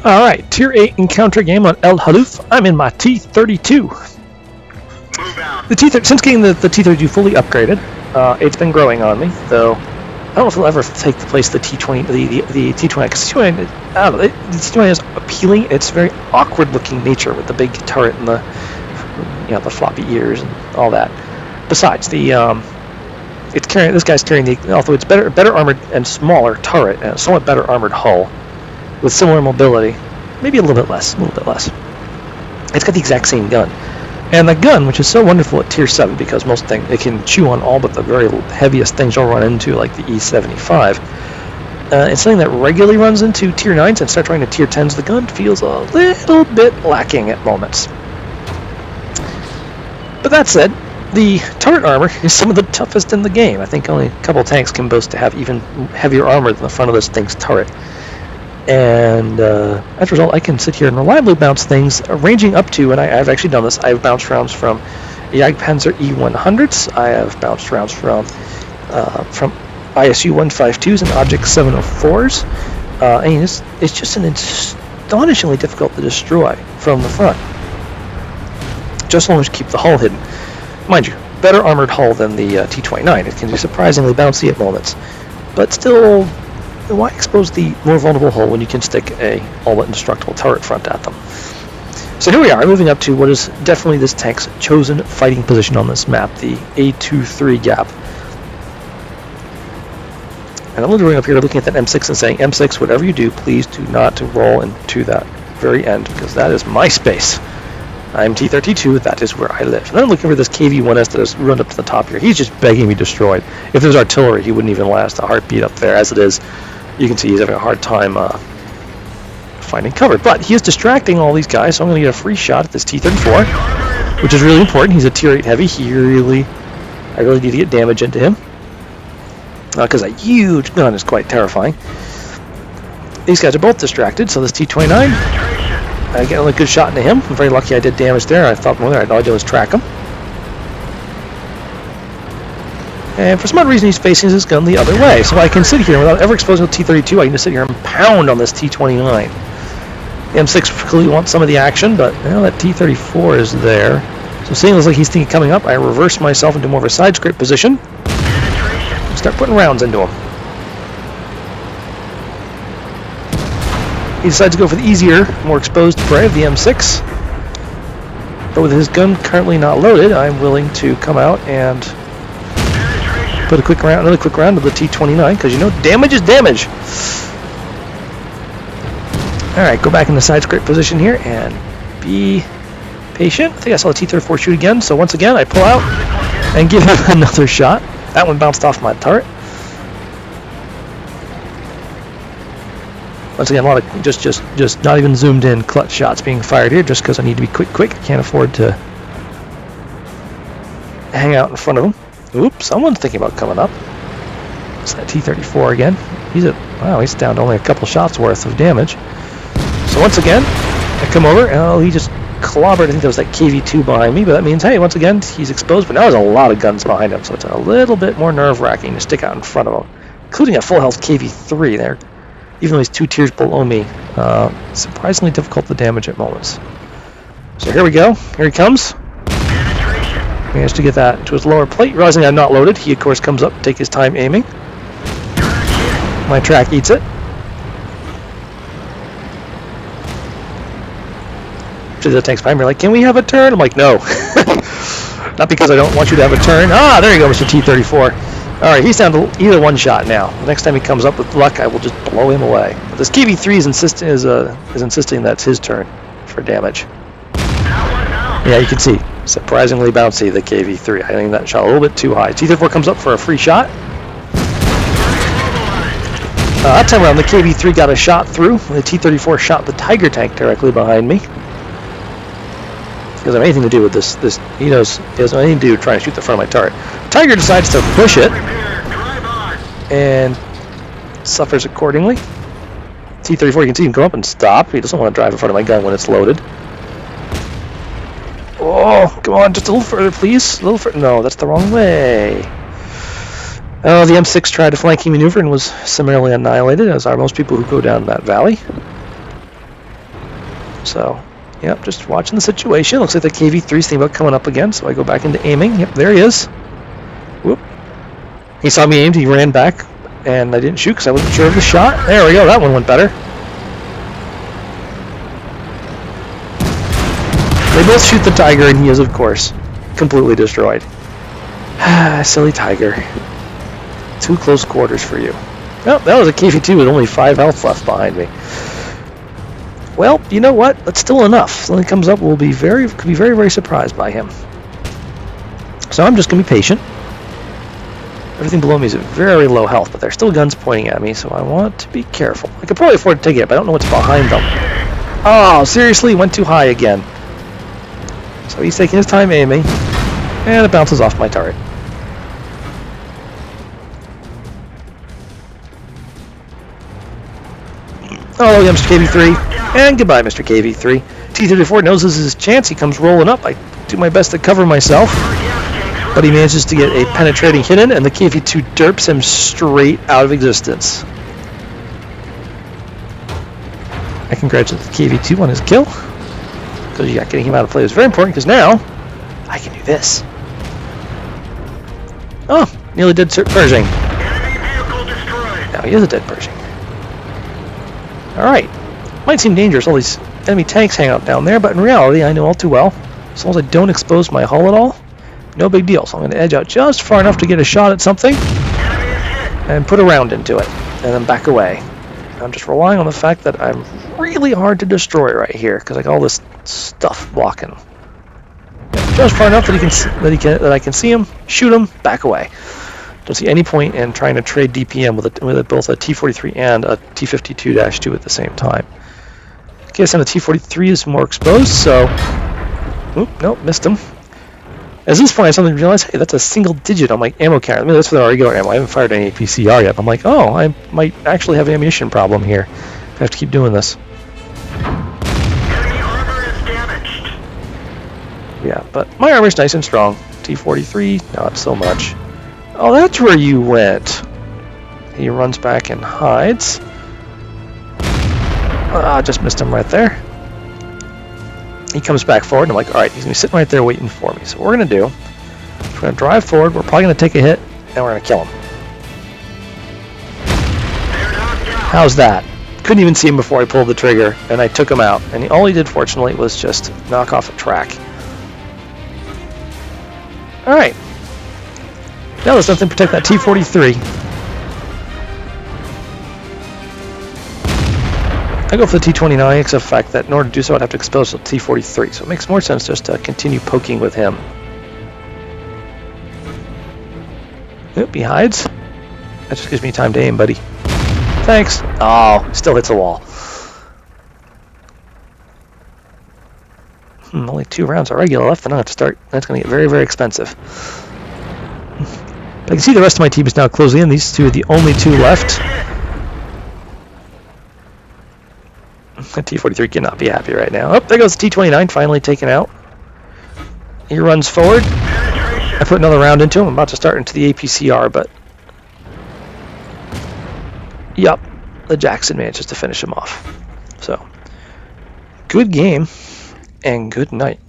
Alright, Tier 8 encounter game on Halluf. I'm in my T32. Since getting the T32 fully upgraded, it's been growing on me, though I don't know if it'll ever take the place of the T20, the T20, because T20, I don't know, the T20 is appealing. It's very awkward looking nature with the big turret and the, the floppy ears and all that. Besides, this guy's carrying although it's better armored and smaller turret and a somewhat better armored hull with similar mobility, maybe a little bit less. It's got the exact same gun. And the gun, which is so wonderful at Tier 7, because most things, it can chew on all but the very heaviest things you'll run into, like the E75. It's something that regularly runs into Tier 9s and start running to Tier 10s. The gun feels a little bit lacking at moments. But that said, the turret armor is some of the toughest in the game. I think only a couple of tanks can boast to have even heavier armor than the front of this thing's turret. And as a result, I can sit here and reliably bounce things, ranging up to, and I've actually done this, I've bounced rounds from Jagdpanzer E100s, I have bounced rounds from ISU 152s and Object 704s, and it's just an astonishingly difficult to destroy from the front, just as long as you keep the hull hidden. Mind you, better armored hull than the T29, it can be surprisingly bouncy at moments, but still, why expose the more vulnerable hull when you can stick a all but indestructible turret front at them? So here we are, moving up to what is definitely this tank's chosen fighting position on this map, the A23 gap. And I'm literally up here looking at that M6 and saying, M6, whatever you do, please do not roll into that very end, because that is my space. I'm T32, that is where I live. And I'm looking for this KV-1S that has run up to the top here. He's just begging to be destroyed. If there's artillery, he wouldn't even last a heartbeat up there. As it is, you can see he's having a hard time finding cover. But he is distracting all these guys, so I'm going to get a free shot at this T34, which is really important. He's a Tier 8 heavy. I really need to get damage into him, because a huge gun is quite terrifying. These guys are both distracted, so this T29, I get a good shot into him. I'm very lucky I did damage there. I thought all I did was track him. And for some odd reason, he's facing his gun the other way. So I can sit here without ever exposing the T32. I can just sit here and pound on this T29. The M6 clearly wants some of the action, but that T34 is there. So seeing as like he's thinking coming up, I reverse myself into more of a side scrape position and start putting rounds into him. He decides to go for the easier, more exposed prey of the M6. But with his gun currently not loaded, I'm willing to come out and put another quick round of the T29, because damage is damage. Alright, go back in the side scrape position here and be patient. I think I saw the T34 shoot again, so once again I pull out and give him another shot. That one bounced off my turret. Once again, a lot of just not even zoomed in clutch shots being fired here, just because I need to be quick. Can't afford to hang out in front of him. Oops, someone's thinking about coming up. It's that T34 again. He's down to only a couple shots worth of damage. So once again, I come over, and he just clobbered. I think there was that KV2 behind me, but that means, hey, once again, he's exposed, but now there's a lot of guns behind him, so it's a little bit more nerve-wracking to stick out in front of him, including a full-health KV3 there. Even though he's 2 tiers below me, surprisingly difficult to damage at moments. So here we go. Here he comes. Managed to get that to his lower plate. Realizing I'm not loaded, he of course comes up to take his time aiming. My track eats it. So the tank's behind me like, can we have a turn? I'm like, no. Not because I don't want you to have a turn. Ah, there you go, Mr. T34. Alright, he's down to either one shot now. The next time he comes up with luck, I will just blow him away. But this KV3 is insisting that's his turn for damage. Yeah, you can see, surprisingly bouncy, the KV3. I think that shot a little bit too high. T34 comes up for a free shot. That time around, the KV3 got a shot through. The T34 shot the Tiger tank directly behind me. He doesn't have anything to do with this. He doesn't have anything to do with trying to shoot the front of my turret. Tiger decides to push it and suffers accordingly. T34, you can see him come up and stop. He doesn't want to drive in front of my gun when it's loaded. Oh, come on, just a little further, please. A little further. No, that's the wrong way. Oh, the M6 tried a flanking maneuver and was summarily annihilated, as are most people who go down that valley. So, yep, just watching the situation. Looks like the KV-3's thinking about coming up again, so I go back into aiming. Yep, there he is. Whoop. He saw me aimed, he ran back, and I didn't shoot because I wasn't sure of the shot. There we go, that one went better. They both shoot the Tiger, and he is, of course, completely destroyed. Silly Tiger. Too close quarters for you. Well, that was a KV-2 with only 5 health left behind me. Well, you know what? That's still enough. So when he comes up, we'll be very, very surprised by him. So I'm just going to be patient. Everything below me is at very low health, but there's still guns pointing at me, so I want to be careful. I could probably afford to take it, but I don't know what's behind them. Oh, seriously? Went too high again. So he's taking his time aiming, and it bounces off my turret. Oh, yeah, Mr. KV-3, and goodbye, Mr. KV-3. T32 knows this is his chance. He comes rolling up. I do my best to cover myself, but he manages to get a penetrating hit in, and the KV-2 derps him straight out of existence. I congratulate the KV-2 on his kill, because getting him out of play was very important, because now I can do this. Oh, nearly dead Pershing. Now he is a dead Pershing. Alright, might seem dangerous, all these enemy tanks hang out down there, but in reality, I know all too well, as long as I don't expose my hull at all, no big deal. So I'm going to edge out just far enough to get a shot at something, and put a round into it, and then back away. I'm just relying on the fact that I'm really hard to destroy right here, because I got all this stuff blocking. Just far enough that I can see him, shoot him, back away. Don't see any point in trying to trade DPM with both a T43 and a T52-2 at the same time. KSM, the T43 is more exposed, so... Oop, nope, missed him. At this point, I suddenly realized, hey, that's a single digit on my ammo carrier. I mean, that's for the regular ammo. I haven't fired any PCR yet. I'm like, oh, I might actually have an ammunition problem here. I have to keep doing this. Enemy armor is damaged. Yeah, but my armor's nice and strong. T43, not so much. Oh, that's where you went. He runs back and hides. Ah, just missed him right there. He comes back forward, and I'm like, alright, he's going to be sitting right there waiting for me. So what we're going to do, we're going to drive forward, we're probably going to take a hit, and we're going to kill him. How's that? Couldn't even see him before I pulled the trigger, and I took him out. And all he did, fortunately, was just knock off a track. Alright. Now there's nothing to protect that T43. I go for the T29, except for the fact that in order to do so, I'd have to expose the T43. So it makes more sense just to continue poking with him. Oop, he hides. That just gives me time to aim, buddy. Thanks. Oh, still hits a wall. Only 2 rounds of regular left, and I'm going to start. That's going to get very, very expensive. I can see the rest of my team is now closing in. These two are the only 2 left. The T43 cannot be happy right now. Oh, there goes the T29, finally taken out. He runs forward. I put another round into him. I'm about to start into the APCR, but... Yup, the Jackson manages to finish him off. So, good game, and good night.